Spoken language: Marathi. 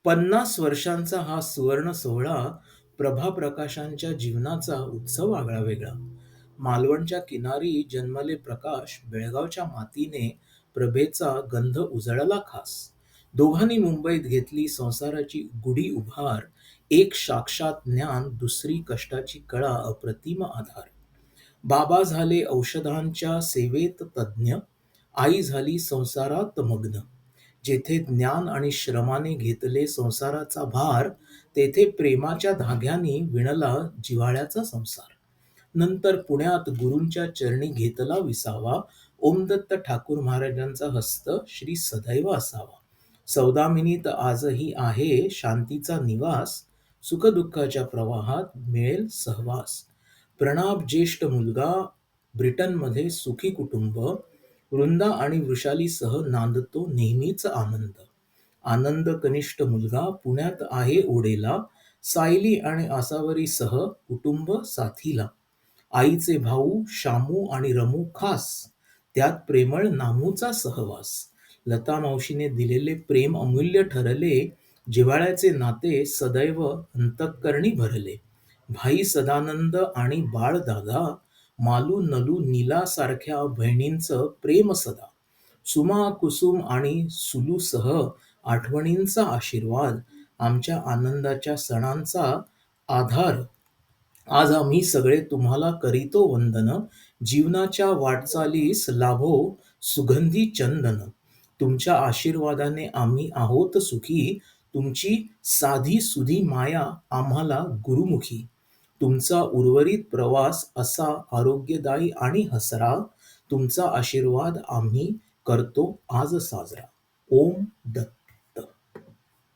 50 वर्षांचा हा सुवर्ण सोहळा प्रभाप्रकाशांच्या जीवनाचा उत्सव आगळा वेगळा. मालवणच्या किनारी जन्मले प्रकाश, बेळगावच्या मातीने प्रभेचा गंध उजळला खास. दोघांनी मुंबईत घेतली संसाराची गुढी उभार, एक साक्षात ज्ञान, दुसरी कष्टाची कळा, अप्रतिम आधार. बाबा झाले औषधांच्या सेवेत तज्ज्ञ, आई झाली संसारात मग्न. जेथे ज्ञान आणि श्रमाने घेतले संसाराचा भार, तेथे प्रेमाच्या धाग्यांनी विणला जिव्हाळ्याचा संसार. नंतर पुण्यात गुरूंच्या चरणी घेतला विसावा, ओमदत्त ठाकूर महाराजांचा हस्त श्री सदैव असावा. सौदामिनीत आजही आहे शांतीचा निवास, सुखदुःखाच्या प्रवाहात मिळेल सहवास. प्रणब ज्येष्ठ मुलगा ब्रिटनमध्ये सुखी कुटुंब, वृंदा आणि वृषालीसह नांदतो नेहमीच आनंद. आनंद कनिष्ठ मुलगा पुण्यात आहे ओढेला, सायली आणि आसावरीसह कुटुंब साथीला. आईचे भाऊ शामू आणि रमू खास, त्यात प्रेमळ नामूचा सहवास. लता मावशीने दिलेले प्रेम अमूल्य ठरले, जिव्हाळ्याचे नाते सदैव अंतःकरणी भरले. भाई सदानंद आणि बाळ दादा, मालू नलू नीला सारख्या बहिणींचं प्रेम सदा. सुमा कुसुम आणि सुलूसह आठवणींचा आशीर्वाद, आमच्या आनंदाच्या सणांचा आधार. आज आम्ही सगळे तुम्हाला करीतो वंदन, जीवनाच्या वाटचालीस लाभो सुगंधी चंदन. तुमच्या आशीर्वादाने आम्ही आहोत सुखी, तुमची साधी सुधी माया आम्हाला गुरुमुखी. तुमचा उर्वरित प्रवास असा आरोग्यदायी आणि हसरा, तुमचा आशीर्वाद आम्ही करतो आज साजरा. ओम दत्त.